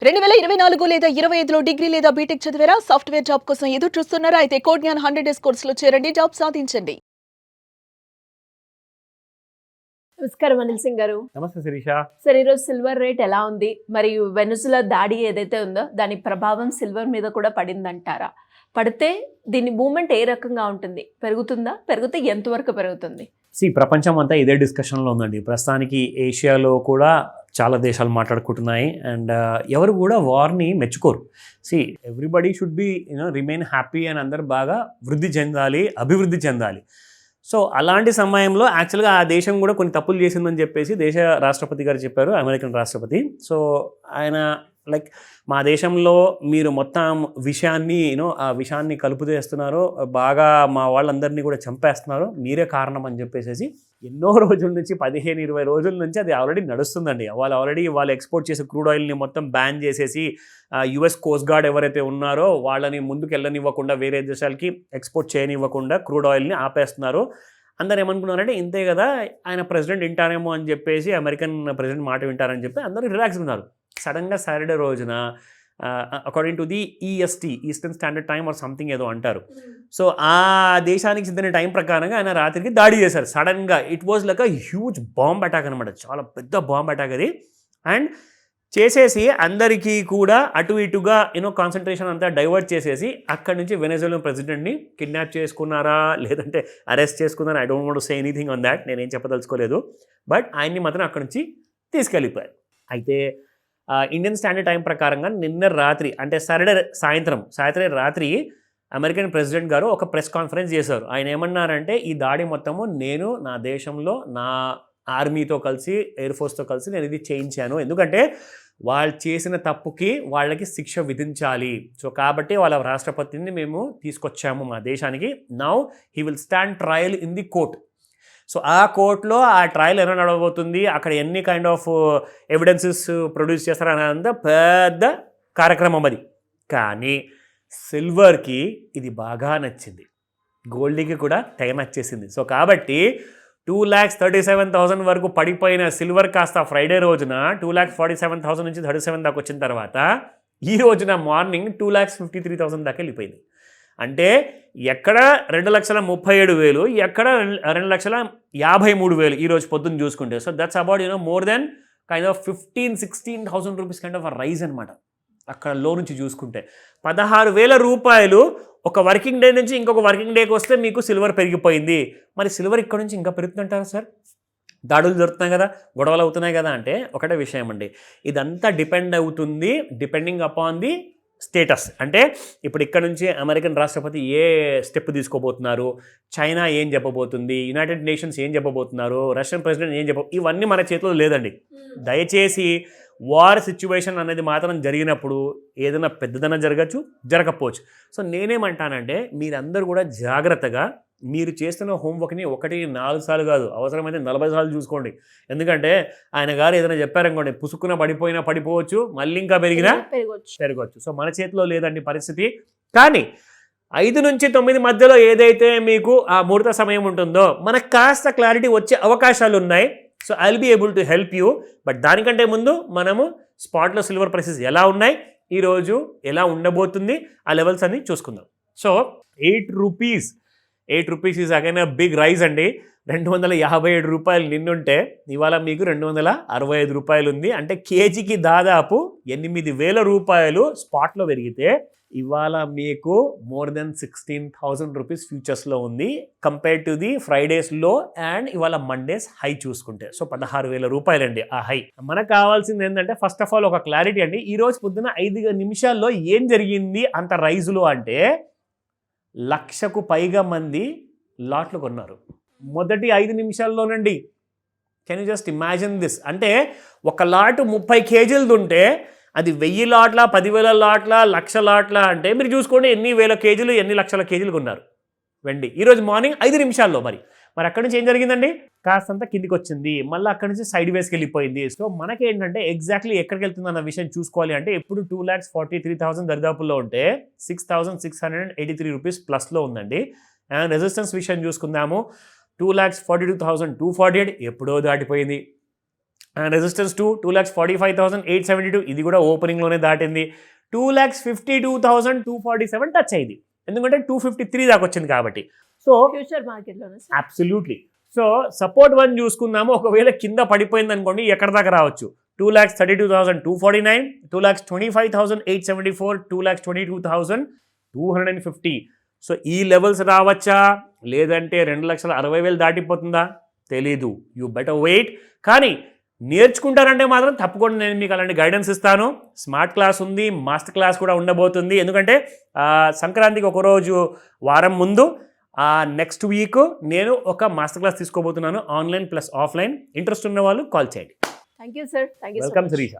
2024 లేదా 25లో డిగ్రీ లేదా బీటెక్ చదివారా? సాఫ్ట్‌వేర్ జాబ్ కోసం ఎదురు చూస్తున్నారా? అయితే కోడ్‌జ్ఞాన్ 100 డేస్ కోర్సులో చేరండి. జాబ్ సాధించండి. నమస్కారం అనిల్ సింగ్ గారు. నమస్తే శిరీష. సార్, ఈరోజు సిల్వర్ రేట్ ఎలా ఉంది? మరియు వెనుజులా దాడి ఏదైతే ఉందో దాని ప్రభావం సిల్వర్ మీద కూడా పడిందంటారా? పడితే దీని మూవ్‌మెంట్ ఏ రకంగా ఉంటుంది? పెరుగుతుందా? పెరిగితే ఎంతవరకు పెరుగుతుంది? ప్రపంచం అంతా ఇదే డిస్కషన్లో ఉందండి. ప్రస్తుతానికి ఏషియాలో కూడా చాలా దేశాలు మాట్లాడుకుంటున్నాయి అండ్ ఎవరు కూడా వార్ని మెచ్చుకోరు. Everybody should be remain happy అని అందరు బాగా వృద్ధి చెందాలి, అభివృద్ధి చెందాలి. సో అలాంటి సమయంలో యాక్చువల్గా ఆ దేశం కూడా కొన్ని తప్పులు చేసిందని చెప్పేసి దేశ రాష్ట్రపతి గారు చెప్పారు, అమెరికన్ రాష్ట్రపతి. సో ఆయన మా దేశంలో మీరు మొత్తం విషయాన్ని ఆ విషయాన్ని కలుపు చేస్తున్నారు, బాగా మా వాళ్ళందరినీ కూడా చంపేస్తున్నారు, మీరే కారణం అని చెప్పేసి ఎన్నో రోజుల నుంచి 15-20 రోజుల నుంచి అది ఆల్రెడీ నడుస్తుందండి. వాళ్ళు ఎక్స్పోర్ట్ చేసే క్రూడ్ ఆయిల్ని మొత్తం బ్యాన్ చేసేసి యుఎస్ కోస్ట్ గార్డ్ ఎవరైతే ఉన్నారో వాళ్ళని ముందుకు వెళ్ళనివ్వకుండా, వేరే దేశాలకి ఎక్స్పోర్ట్ చేయనివ్వకుండా క్రూడ్ ఆయిల్ని ఆపేస్తున్నారు. అందరు ఏమనుకున్నారంటే ఇంతే కదా, ఆయన ప్రెసిడెంట్ వింటారేమో అని చెప్పేసి, అమెరికన్ ప్రెసిడెంట్ మాట వింటారని చెప్పి అందరూ రిలాక్స్గా ఉన్నారు. సడన్గా సాటర్డే రోజున according to the EST, eastern standard time or something ఏదో అంటారు. సో ఆ దేశానికి చెందిన టైం ప్రకారంగా ఆయన రాత్రికి దాడి చేశారు సడన్గా. It was like a huge bomb attack అనమాట, చాలా పెద్ద బాంబ్ అటాక్ అది. అండ్ చేసేసి అందరికీ కూడా అటు ఇటుగా కాన్సన్ట్రేషన్ అంతా డైవర్ట్ చేసేసి అక్కడి నుంచి వెనెజులా ప్రెసిడెంట్ని కిడ్నాప్ చేసుకున్నారా లేదంటే అరెస్ట్ చేసుకున్నారా, I don't want to say anything on that, నేనేం చెప్పదలుచుకోలేదు. బట్ ఆయన్ని మాత్రం అక్కడి నుంచి తీసుకెళ్ళిపోయారు. అయితే ఇండియన్ స్టాండర్డ్ టైం ప్రకారంగా నిన్న రాత్రి, అంటే సాటర్డే రాత్రి అమెరికన్ ప్రెసిడెంట్ గారు ఒక ప్రెస్ కాన్ఫరెన్స్ చేశారు. ఆయన ఏమన్నారంటే ఈ దాడి మొత్తము నేను నా దేశంలో నా ఆర్మీతో కలిసి, ఎయిర్ ఫోర్స్తో కలిసి నేను ఇది చేయించాను, ఎందుకంటే వాళ్ళు చేసిన తప్పుకి వాళ్ళకి శిక్ష విధించాలి. సో కాబట్టి వాళ్ళ రాష్ట్రపతిని మేము తీసుకొచ్చాము మా దేశానికి. Now he will stand trial in the court. So ఆ కోర్టులో ఆ ట్రయల్ ఎలా నడవబోతుంది, అక్కడ ఎన్ని కైండ్ ఆఫ్ ఎవిడెన్సెస్ ప్రొడ్యూస్ చేస్తారు అనేంత పెద్ద కార్యక్రమం అది. కానీ సిల్వర్కి ఇది బాగా నచ్చింది, గోల్డ్కి కూడా తెగ నచ్చేసింది. సో కాబట్టి 2,37,000 వరకు పడిపోయిన సిల్వర్ కాస్త ఫ్రైడే రోజున 2,47,000 నుంచి 37 దాకా వచ్చిన తర్వాత ఈ రోజున మార్నింగ్ 2,53,000 దాకా వెళ్ళిపోయింది. అంటే ఎక్కడ 2,37,000, ఎక్కడ 2,53,000 ఈరోజు పొద్దున్న చూసుకుంటే. So that's about more than kind of 15,000-16,000 rupees kind of rise అనమాట. అక్కడ లో నుంచి చూసుకుంటే 16,000 రూపాయలు ఒక వర్కింగ్ డే నుంచి ఇంకొక వర్కింగ్ డేకి వస్తే మీకు సిల్వర్ పెరిగిపోయింది. మరి సిల్వర్ ఇక్కడ నుంచి ఇంకా పెరుగుతుందంటారా సార్? దాడులు జరుగుతున్నాయి కదా, గొడవలు అవుతున్నాయి కదా అంటే ఒకటే విషయం అండి, ఇదంతా డిపెండ్ అవుతుంది డిపెండింగ్ అపాన్ ది స్టేటస్. అంటే ఇప్పుడు ఇక్కడ నుంచి అమెరికన్ రాష్ట్రపతి ఏ స్టెప్ తీసుకోబోతున్నారు, చైనా ఏం చెప్పబోతుంది, యునైటెడ్ నేషన్స్ ఏం చెప్పబోతున్నారు, రష్యన్ ప్రెసిడెంట్ ఏం ఇవన్నీ మన చేతిలో లేదండి. దయచేసి వార్ సిచ్యువేషన్ అనేది మాత్రం జరిగినప్పుడు ఏదైనా పెద్దదైనా జరగకపోవచ్చు. సో నేనేమంటానంటే మీరందరూ కూడా జాగ్రత్తగా మీరు చేస్తున్న హోంవర్క్ని 1-4 సార్లు కాదు, అవసరమైతే 40 సార్లు చూసుకోండి. ఎందుకంటే ఆయన గారు ఏదైనా చెప్పారనుకోండి, పుసుక్కున పడిపోవచ్చు, మళ్ళీ ఇంకా పెరగవచ్చు. సో మన చేతిలో లేదండి పరిస్థితి. కానీ 5 నుంచి 9 మధ్యలో ఏదైతే మీకు ఆ ముహూర్త సమయం ఉంటుందో మనకు కాస్త క్లారిటీ వచ్చే అవకాశాలు ఉన్నాయి. So I will be able to help you. But దానికంటే ముందు మనము స్పాట్లో సిల్వర్ ప్రైసెస్ ఎలా ఉన్నాయి, ఈరోజు ఎలా ఉండబోతుంది, ఆ లెవెల్స్ అన్ని చూసుకుందాం. So 8 rupees is again a big rise అండి. 257 రూపాయలు నిన్నుంటే ఇవాళ మీకు 265 రూపాయలు ఉంది. అంటే కేజీకి దాదాపు 8,000 రూపాయలు స్పాట్లో పెరిగితే ఇవాళ మీకు మోర్ దెన్ 16,000 రూపీస్ ఫ్యూచర్స్లో ఉంది కంపేర్ టు ది ఫ్రైడేస్లో అండ్ ఇవాళ మండేస్ హై చూసుకుంటే. సో 16,000 రూపాయలండి ఆ హై. మనకు కావాల్సింది ఏంటంటే ఫస్ట్ ఆఫ్ ఆల్ ఒక క్లారిటీ అండి. ఈరోజు పొద్దున్న 5 నిమిషాల్లో ఏం జరిగింది అంత రైజులో అంటే 1,00,000కు పైగా మంది లాట్లు కొన్నారు మొదటి 5 నిమిషాల్లోనండి. Can you just imagine this? అంటే ఒక లాటు 30 కేజీలది ఉంటే అది 1000 లాట్ల, 10,000 లాట్ల, 1,00,000 లాట్ల అంటే మీరు చూసుకోండి ఎన్ని వేల కేజీలు, ఎన్ని లక్షల కేజీలు కొన్నారు వెండి ఈరోజు మార్నింగ్ 5 నిమిషాల్లో. మరి అక్కడి నుంచి ఏం జరిగిందండి, కాస్తంత కిందికి వచ్చింది, మళ్ళీ అక్కడి నుంచి సైడ్ వేస్కి వెళ్ళిపోయింది. సో మనకేంటంటే ఎగ్జాక్ట్లీ ఎక్కడికి వెళ్తుంది అన్న విషయం చూసుకోవాలి అంటే ఎప్పుడు 2,43,000 దరిదాపుల్లో ఉంటే 6,683 రూపీస్ ప్లస్లో ఉందండి. అండ్ రెసిస్టెన్స్ విషయం చూసుకుందాము, 2,42,248 ఎప్పుడో దాటిపోయింది. అండ్ రెసిస్టెన్స్ 2,45,872 ఇది కూడా ఓపెనింగ్లోనే దాటింది. 2,52,247 టచ్ అయింది, ఎందుకంటే 253 దాకా వచ్చింది కాబట్టి. సో ఫ్యూచర్ మార్కెట్లోనే అబ్సల్యూట్లీ. సో సపోర్ట్ 1 చూసుకుందాము, ఒకవేళ కింద పడిపోయింది అనుకోండి ఎక్కడ దాకా రావచ్చు, 2,32,249, 2,25,874, 2,22,250. సో ఈ లెవెల్స్ రావచ్చా, లేదంటే 2,60,000 దాటిపోతుందా తెలీదు. You better wait. కానీ నేర్చుకుంటారంటే మాత్రం తప్పకుండా నేను మీకు అలాంటి గైడెన్స్ ఇస్తాను. స్మార్ట్ క్లాస్ ఉంది, మాస్టర్ క్లాస్ కూడా ఉండబోతుంది. ఎందుకంటే సంక్రాంతికి ఒకరోజు వారం ముందు నెక్స్ట్ వీక్ నేను ఒక మాస్టర్ క్లాస్ తీసుకోబోతున్నాను, ఆన్లైన్ ప్లస్ ఆఫ్లైన్. ఇంట్రెస్ట్ ఉన్న వాళ్ళు కాల్ చేయండి. Thank you sir. Thank you. Welcome Sirisha.